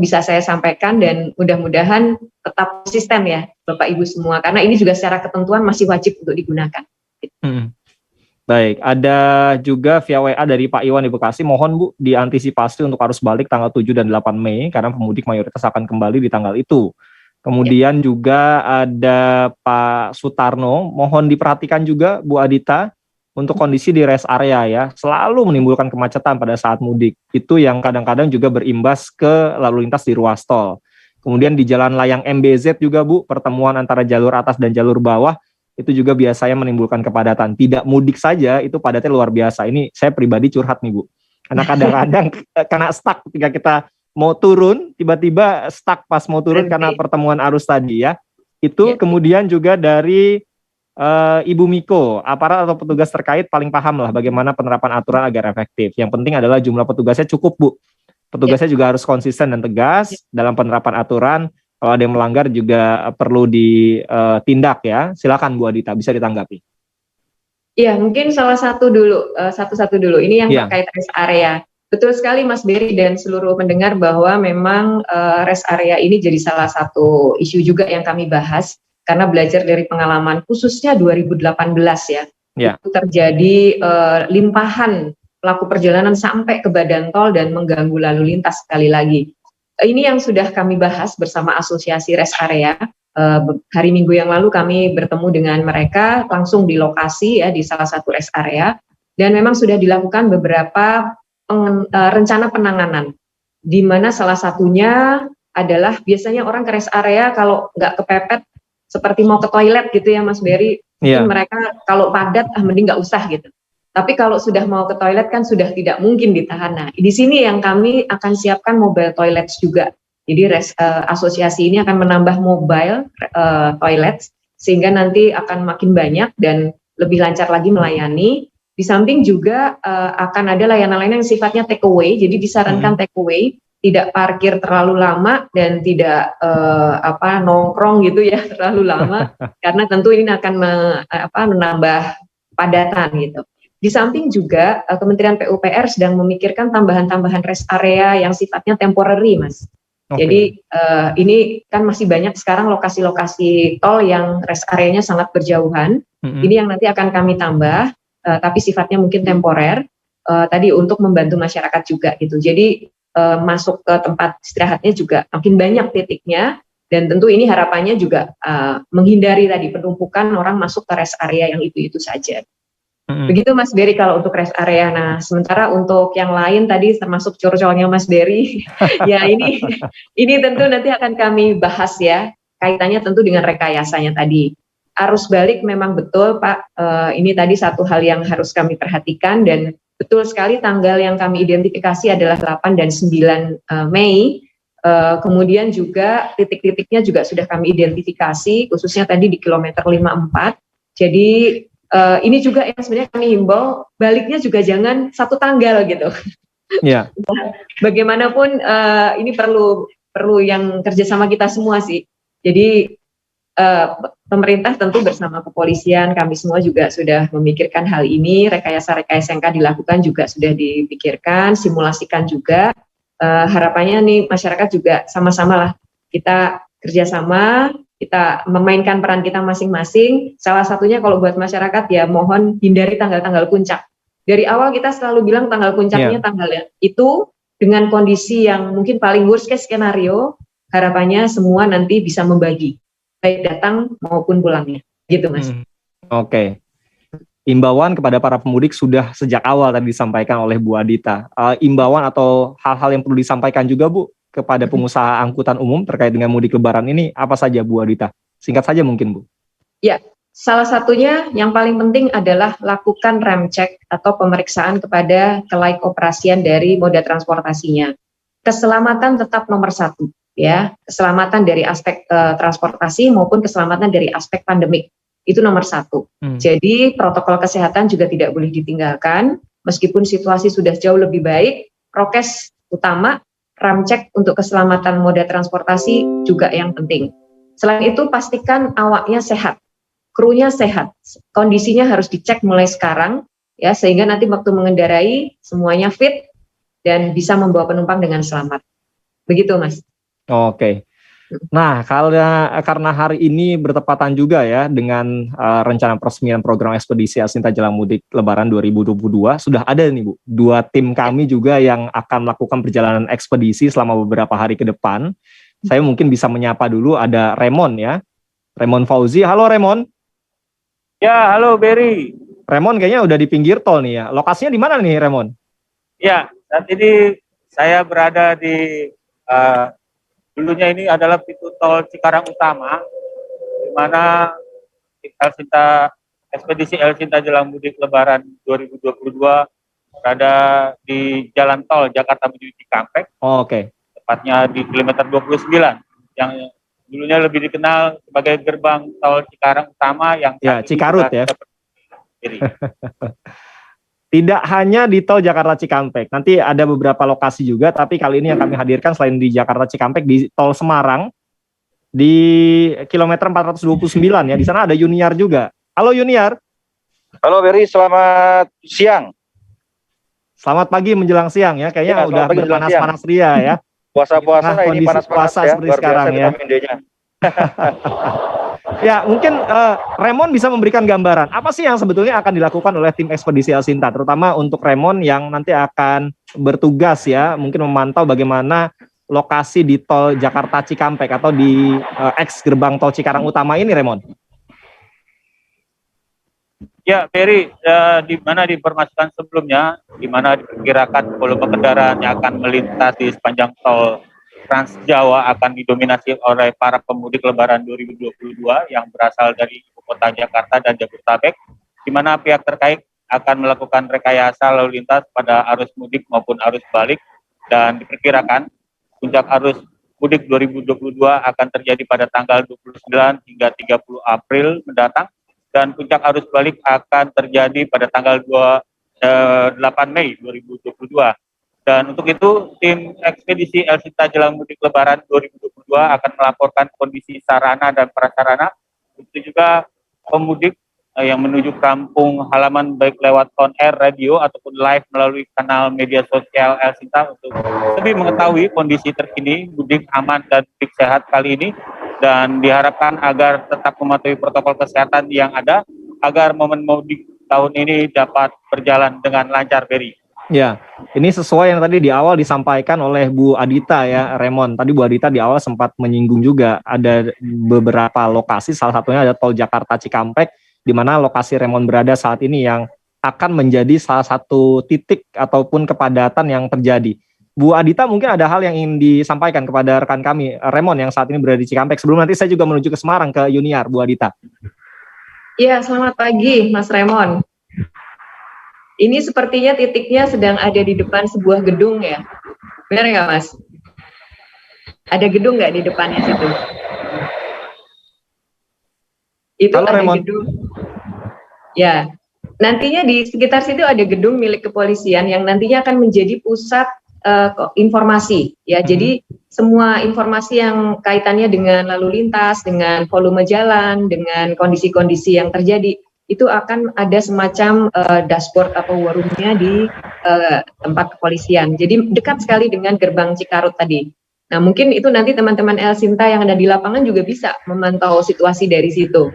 bisa saya sampaikan dan mudah-mudahan tetap konsisten ya Bapak Ibu semua karena ini juga secara ketentuan masih wajib untuk digunakan. Baik, ada juga via WA dari Pak Iwan di Bekasi, mohon Bu diantisipasi untuk arus balik tanggal 7 dan 8 Mei karena pemudik mayoritas akan kembali di tanggal itu. Kemudian juga ada Pak Sutarno, mohon diperhatikan juga Bu Adita untuk kondisi di rest area ya, selalu menimbulkan kemacetan pada saat mudik. Itu yang kadang-kadang juga berimbas ke lalu lintas di ruas tol. Kemudian di Jalan Layang MBZ juga Bu, pertemuan antara jalur atas dan jalur bawah itu juga biasanya menimbulkan kepadatan. Tidak mudik saja, itu padatnya luar biasa. Ini saya pribadi curhat nih Bu. Karena kadang-kadang kena stuck ketika kita mau turun, tiba-tiba stuck pas mau turun karena pertemuan arus tadi ya. Itu kemudian juga dari Ibu Miko, aparat atau petugas terkait paling paham lah bagaimana penerapan aturan agar efektif. Yang penting adalah jumlah petugasnya cukup Bu. Petugasnya juga harus konsisten dan tegas dalam penerapan aturan. Kalau ada yang melanggar juga perlu ditindak ya. Silakan Bu Adita, bisa ditanggapi. Iya, mungkin satu-satu dulu. Ini yang terkait rest area. Betul sekali Mas Berry dan seluruh pendengar bahwa memang rest area ini jadi salah satu isu juga yang kami bahas karena belajar dari pengalaman khususnya 2018 ya. Itu terjadi limpahan pelaku perjalanan sampai ke badan tol dan mengganggu lalu lintas sekali lagi. Ini yang sudah kami bahas bersama Asosiasi Rest Area. Hari Minggu yang lalu kami bertemu dengan mereka langsung di lokasi ya di salah satu rest area dan memang sudah dilakukan beberapa rencana penanganan di mana salah satunya adalah biasanya orang ke rest area kalau nggak kepepet seperti mau ke toilet gitu ya Mas Berry, mereka kalau padat mending nggak usah gitu. Tapi kalau sudah mau ke toilet kan sudah tidak mungkin ditahan. Nah, di sini yang kami akan siapkan mobile toilets juga. Jadi asosiasi ini akan menambah mobile toilets sehingga nanti akan makin banyak dan lebih lancar lagi melayani. Di samping juga akan ada layanan lain yang sifatnya take away. Jadi disarankan take away, tidak parkir terlalu lama dan tidak nongkrong gitu ya terlalu lama karena tentu ini akan menambah padatan gitu. Di samping juga Kementerian PUPR sedang memikirkan tambahan-tambahan rest area yang sifatnya temporary, Mas. Jadi ini kan masih banyak sekarang lokasi-lokasi tol yang rest areanya sangat berjauhan. Ini yang nanti akan kami tambah, tapi sifatnya mungkin temporer. Tadi untuk membantu masyarakat juga gitu. Jadi masuk ke tempat istirahatnya juga makin banyak titiknya. Dan tentu ini harapannya juga menghindari tadi penumpukan orang masuk ke rest area yang itu-itu saja. Begitu Mas Berry kalau untuk rest area. Nah, sementara untuk yang lain tadi termasuk curcolnya Mas Berry, ya ini tentu nanti akan kami bahas ya, kaitannya tentu dengan rekayasanya tadi. Arus balik memang betul Pak, ini tadi satu hal yang harus kami perhatikan dan betul sekali tanggal yang kami identifikasi adalah 8 dan 9 Mei. Kemudian juga titik-titiknya juga sudah kami identifikasi, khususnya tadi di kilometer 54. Jadi ini juga yang sebenarnya kami himbau, baliknya juga jangan satu tanggal gitu. Yeah. Bagaimanapun ini perlu yang kerjasama kita semua sih. Jadi pemerintah tentu bersama kepolisian, kami semua juga sudah memikirkan hal ini. Rekayasa-rekayasa yang akan dilakukan juga sudah dipikirkan, simulasikan juga. Harapannya nih masyarakat juga sama-sama lah kita kerjasama, kita memainkan peran kita masing-masing. Salah satunya kalau buat masyarakat ya mohon hindari tanggal-tanggal puncak. Dari awal kita selalu bilang tanggal puncaknya tanggalnya itu dengan kondisi yang mungkin paling worst case skenario, harapannya semua nanti bisa membagi baik datang maupun pulangnya, gitu Mas. Oke. Imbauan kepada para pemudik sudah sejak awal tadi disampaikan oleh Bu Adita. Imbauan atau hal-hal yang perlu disampaikan juga Bu kepada pengusaha angkutan umum terkait dengan mudik lebaran ini apa saja Bu Adita? Singkat saja mungkin Bu. Ya, salah satunya yang paling penting adalah lakukan rem cek atau pemeriksaan kepada kelayak operasian dari moda transportasinya. Keselamatan tetap nomor 1 ya, keselamatan dari aspek transportasi maupun keselamatan dari aspek pandemik. Itu nomor 1. Jadi protokol kesehatan juga tidak boleh ditinggalkan, meskipun situasi sudah jauh lebih baik, prokes utama, rem cek untuk keselamatan moda transportasi juga yang penting. Selain itu pastikan awaknya sehat, krunya sehat, kondisinya harus dicek mulai sekarang, ya sehingga nanti waktu mengendarai semuanya fit dan bisa membawa penumpang dengan selamat. Begitu Mas. Oke. Nah, karena hari ini bertepatan juga ya dengan rencana peresmian program ekspedisi Elsinta Jelang Mudik Lebaran 2022, sudah ada nih Bu, 2 tim kami juga yang akan melakukan perjalanan ekspedisi selama beberapa hari ke depan. Saya mungkin bisa menyapa dulu, ada Remon ya, Remon Fauzi. Halo Remon. Ya, halo Berry. Remon kayaknya udah di pinggir tol nih ya. Lokasinya di mana nih Remon? Ya, saat ini saya berada di dulunya ini adalah pintu tol Cikarang Utama, di mana ekspedisi Elsinta Jelang Mudik Lebaran 2022 berada di jalan tol Jakarta menuju Cikampek. Oh, oke. Tepatnya di kilometer 29, yang dulunya lebih dikenal sebagai gerbang tol Cikarang Utama yang Cikarut ya. Tidak hanya di tol Jakarta Cikampek, nanti ada beberapa lokasi juga, tapi kali ini yang kami hadirkan selain di Jakarta Cikampek, di tol Semarang, di kilometer 429 ya, di sana ada Yuniar juga. Halo Yuniar. Halo Berry, selamat siang. Selamat pagi menjelang siang ya, kayaknya udah berpanas-panas ria ya. Puasa-puasa ini panas-panas ya, seperti sekarang ya. Ya, mungkin Remon bisa memberikan gambaran apa sih yang sebetulnya akan dilakukan oleh tim ekspedisi Elsinta, terutama untuk Remon yang nanti akan bertugas ya, mungkin memantau bagaimana lokasi di tol Jakarta Cikampek atau di ex gerbang tol Cikarang Utama ini, Remon. Ya, Berry, di mana diinformasikan sebelumnya, di mana diperkirakan volume kendaraan yang akan melintas di sepanjang tol Trans Jawa akan didominasi oleh para pemudik Lebaran 2022 yang berasal dari ibu kota Jakarta dan Jabodetabek, di mana pihak terkait akan melakukan rekayasa lalu lintas pada arus mudik maupun arus balik, dan diperkirakan puncak arus mudik 2022 akan terjadi pada tanggal 29 hingga 30 April mendatang, dan puncak arus balik akan terjadi pada tanggal 8 Mei 2022. Dan untuk itu, tim ekspedisi Elsinta Jelang Mudik Lebaran 2022 akan melaporkan kondisi sarana dan prasarana, begitu juga pemudik yang menuju kampung halaman baik lewat on air radio ataupun live melalui kanal media sosial El Sinta untuk lebih mengetahui kondisi terkini mudik aman dan mudik sehat kali ini, dan diharapkan agar tetap mematuhi protokol kesehatan yang ada agar momen mudik tahun ini dapat berjalan dengan lancar, Berry. Ya, ini sesuai yang tadi di awal disampaikan oleh Bu Adita ya, Raymond. Tadi Bu Adita di awal sempat menyinggung juga ada beberapa lokasi, salah satunya ada tol Jakarta Cikampek, di mana lokasi Raymond berada saat ini yang akan menjadi salah satu titik ataupun kepadatan yang terjadi. Bu Adita, mungkin ada hal yang ingin disampaikan kepada rekan kami, Raymond yang saat ini berada di Cikampek. Sebelum nanti saya juga menuju ke Semarang, ke Yuniar, Bu Adita. Iya, selamat pagi Mas Raymond. Ini sepertinya titiknya sedang ada di depan sebuah gedung ya. Benar nggak Mas? Ada gedung nggak di depannya situ? Itu halo, ada Raymond. gedung. Ya, nantinya di sekitar situ ada gedung milik kepolisian yang nantinya akan menjadi pusat informasi. Ya, jadi semua informasi yang kaitannya dengan lalu lintas, dengan volume jalan, dengan kondisi-kondisi yang terjadi, itu akan ada semacam dashboard atau war room-nya di tempat kepolisian. Jadi dekat sekali dengan gerbang Cikarut tadi. Nah, mungkin itu nanti teman-teman El Sinta yang ada di lapangan juga bisa memantau situasi dari situ.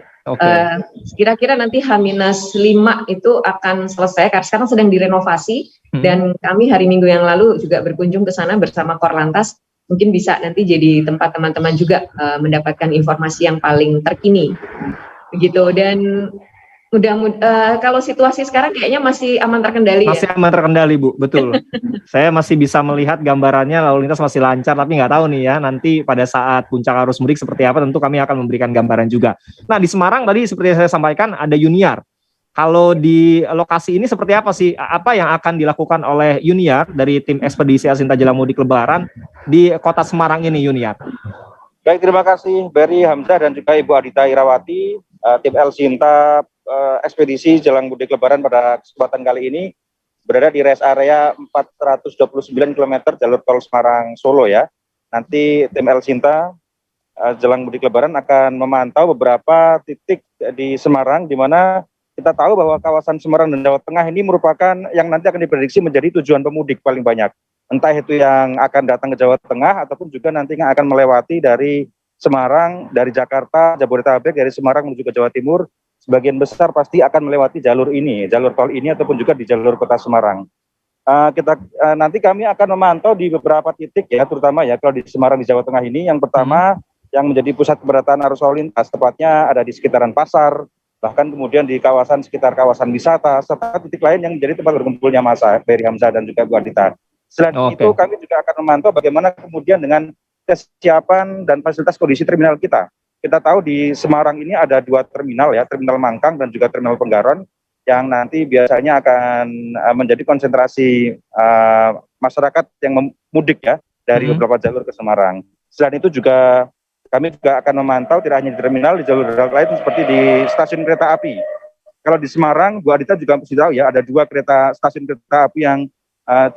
Kira-kira nanti H-5 itu akan selesai, karena sekarang sedang direnovasi, dan kami hari Minggu yang lalu juga berkunjung ke sana bersama Korlantas. Mungkin bisa nanti jadi tempat teman-teman juga mendapatkan informasi yang paling terkini. Begitu, dan kalau situasi sekarang kayaknya masih aman terkendali. Masih aman terkendali, Bu, betul. Saya masih bisa melihat gambarannya, lalu lintas masih lancar, tapi nggak tahu nih ya, nanti pada saat puncak arus mudik seperti apa, tentu kami akan memberikan gambaran juga. Nah, di Semarang tadi seperti yang saya sampaikan ada Yuniar. Kalau di lokasi ini seperti apa sih? Apa yang akan dilakukan oleh Yuniar dari tim ekspedisi El Sinta Jelang Mudik Lebaran di kota Semarang ini, Yuniar? Baik, terima kasih Berry, Hamzah, dan juga Ibu Adita Irawati, tim El Sinta ekspedisi Jelang Mudik Lebaran pada kesempatan kali ini berada di rest area 429 km jalur tol Semarang Solo ya. Nanti tim El Sinta Jelang Mudik Lebaran akan memantau beberapa titik di Semarang, di mana kita tahu bahwa kawasan Semarang dan Jawa Tengah ini merupakan yang nanti akan diprediksi menjadi tujuan pemudik paling banyak. Entah itu yang akan datang ke Jawa Tengah ataupun juga nanti yang akan melewati dari Semarang, dari Jakarta, Jabodetabek, dari Semarang menuju ke Jawa Timur. Sebagian besar pasti akan melewati jalur ini, jalur tol ini, ataupun juga di jalur kota Semarang. Nanti kami akan memantau di beberapa titik ya, terutama ya kalau di Semarang di Jawa Tengah ini. Yang pertama yang menjadi pusat keberatan arus lalu lintas, tepatnya ada di sekitaran pasar, bahkan kemudian di kawasan sekitar kawasan wisata, serta titik lain yang menjadi tempat berkumpulnya massa, Berry, Hamzah, dan juga Bu Adita. Selain itu kami juga akan memantau bagaimana kemudian dengan kesiapan dan fasilitas kondisi terminal kita. Kita tahu di Semarang ini ada 2 terminal ya, Terminal Mangkang dan juga Terminal Penggaron, yang nanti biasanya akan menjadi konsentrasi masyarakat yang mudik ya dari beberapa jalur ke Semarang. Selain itu juga kami juga akan memantau tidak hanya di terminal, di jalur lain seperti di stasiun kereta api. Kalau di Semarang, Bu Adita juga mesti tahu ya, ada 2 stasiun kereta api yang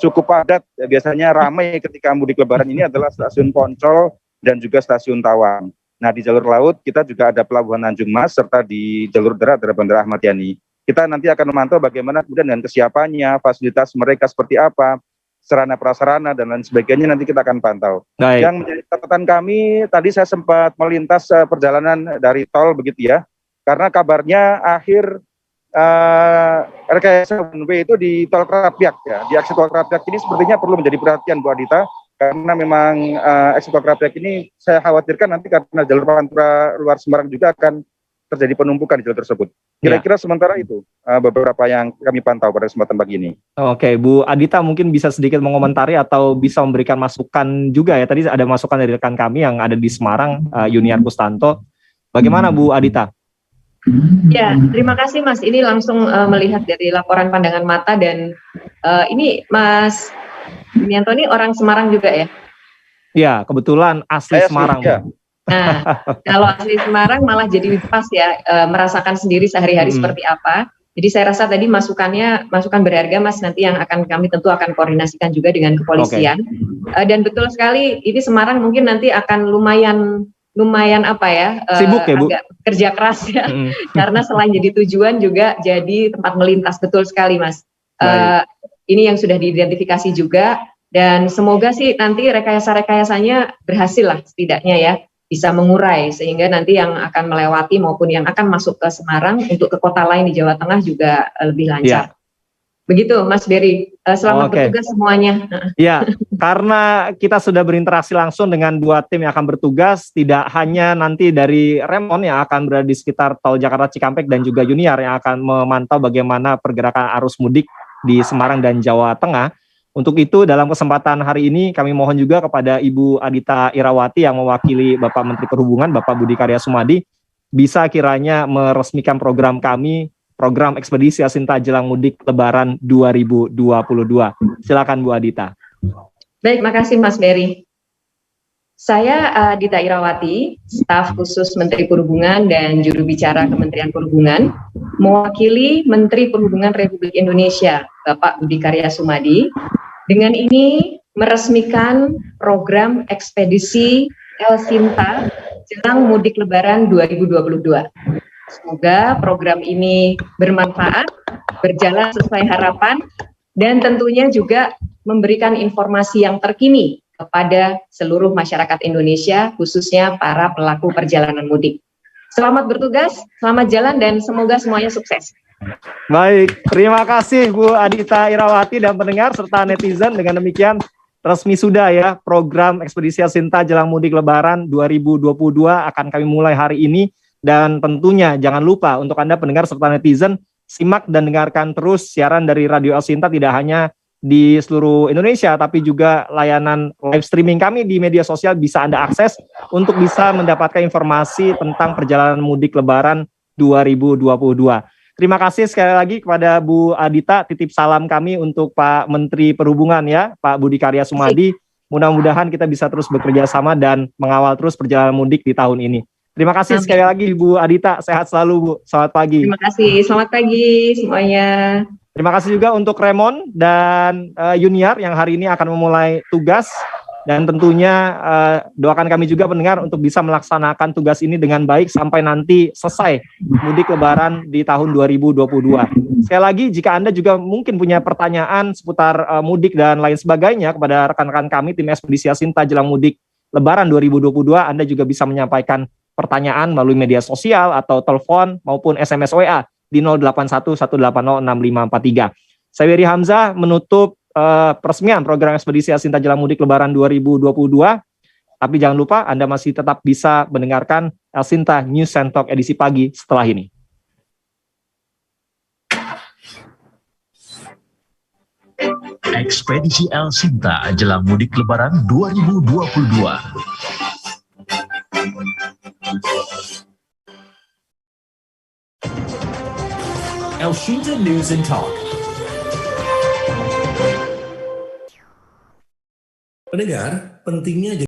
cukup padat, ya, biasanya ramai ketika mudik Lebaran ini adalah stasiun Poncol dan juga stasiun Tawang. Nah, di jalur laut kita juga ada Pelabuhan Tanjung Mas, serta di jalur darat ada Bandara Ahmad Yani. Kita nanti akan memantau bagaimana kemudian dengan kesiapannya, fasilitas mereka seperti apa, sarana prasarana dan lain sebagainya, nanti kita akan pantau. Baik. Yang menjadi catatan kami, tadi saya sempat melintas perjalanan dari tol begitu ya, karena kabarnya akhir rekayasa one way itu di tol Krapyak ya, di aksi tol Krapyak ini sepertinya perlu menjadi perhatian Bu Adita, karena memang aksi tol Krapyak ini saya khawatirkan nanti karena jalur Pantura luar Semarang juga akan terjadi penumpukan di jalur tersebut. Kira-kira sementara itu beberapa yang kami pantau pada kesempatan pagi ini. Oke, Bu Adita mungkin bisa sedikit mengomentari atau bisa memberikan masukan juga ya. Tadi ada masukan dari rekan kami yang ada di Semarang, Yuniar Kustanto. Bagaimana Bu Adita? Ya, terima kasih Mas. Ini langsung melihat dari laporan pandangan mata, dan ini Mas Binianto ini orang Semarang juga ya? Ya, kebetulan asli Semarang. Ya. Nah, kalau asli Semarang malah jadi pas ya, merasakan sendiri sehari-hari seperti apa. Jadi saya rasa tadi masukan berharga Mas, nanti yang akan kami tentu akan koordinasikan juga dengan kepolisian. Dan betul sekali, ini Semarang mungkin nanti akan lumayan lumayan sibuk ya, Bu? agak kerja keras ya, karena selain jadi tujuan juga jadi tempat melintas, betul sekali Mas. Ini yang sudah diidentifikasi juga, dan semoga sih nanti rekayasa-rekayasanya berhasil lah setidaknya ya, bisa mengurai sehingga nanti yang akan melewati maupun yang akan masuk ke Semarang untuk ke kota lain di Jawa Tengah juga lebih lancar. Begitu Mas Berry, selamat bertugas semuanya. Ya, karena kita sudah berinteraksi langsung dengan 2 tim yang akan bertugas, tidak hanya nanti dari Remon yang akan berada di sekitar tol Jakarta Cikampek dan juga Junior yang akan memantau bagaimana pergerakan arus mudik di Semarang dan Jawa Tengah. Untuk itu dalam kesempatan hari ini kami mohon juga kepada Ibu Adita Irawati yang mewakili Bapak Menteri Perhubungan, Bapak Budi Karya Sumadi, bisa kiranya meresmikan program kami, program Ekspedisi Asinta Jelang Mudik Lebaran 2022. Silakan Bu Adita. Baik, makasih Mas Berry. Saya Adita Irawati, staf khusus Menteri Perhubungan dan juru bicara Kementerian Perhubungan, mewakili Menteri Perhubungan Republik Indonesia, Bapak Budi Karya Sumadi, dengan ini meresmikan program Ekspedisi Elsinta Jelang Mudik Lebaran 2022. Semoga program ini bermanfaat, berjalan sesuai harapan, dan tentunya juga memberikan informasi yang terkini kepada seluruh masyarakat Indonesia, khususnya para pelaku perjalanan mudik. Selamat bertugas, selamat jalan, dan semoga semuanya sukses. Baik, terima kasih Bu Adita Irawati dan pendengar serta netizen. Dengan demikian resmi sudah ya program Ekspedisi Asinta Jelang Mudik Lebaran 2022 akan kami mulai hari ini. Dan tentunya jangan lupa untuk Anda pendengar serta netizen, simak dan dengarkan terus siaran dari Radio Elsinta tidak hanya di seluruh Indonesia, tapi juga layanan live streaming kami di media sosial bisa Anda akses untuk bisa mendapatkan informasi tentang perjalanan mudik Lebaran 2022. Terima kasih sekali lagi kepada Bu Adita, titip salam kami untuk Pak Menteri Perhubungan ya, Pak Budi Karya Sumadi. Mudah-mudahan kita bisa terus bekerja sama dan mengawal terus perjalanan mudik di tahun ini. Terima kasih sekali lagi Bu Adita, sehat selalu Bu, selamat pagi. Terima kasih, selamat pagi semuanya. Terima kasih juga untuk Remon dan Junior yang hari ini akan memulai tugas, dan tentunya doakan kami juga pendengar untuk bisa melaksanakan tugas ini dengan baik sampai nanti selesai mudik Lebaran di tahun 2022. Sekali lagi jika Anda juga mungkin punya pertanyaan seputar mudik dan lain sebagainya kepada rekan-rekan kami tim Ekspedisi Asinta Jelang Mudik Lebaran 2022, Anda juga bisa menyampaikan pertanyaan melalui media sosial atau telepon maupun SMS WA di 0811806543. Saya Berry Hamzah menutup peresmian program Ekspedisi Asinta Jelang Mudik Lebaran 2022. Tapi jangan lupa Anda masih tetap bisa mendengarkan Elsinta News and Talk edisi pagi setelah ini. Ekspedisi Elsinta Jelang Mudik Lebaran 2022. Elsinta News and Talk. Pendengar, pentingnya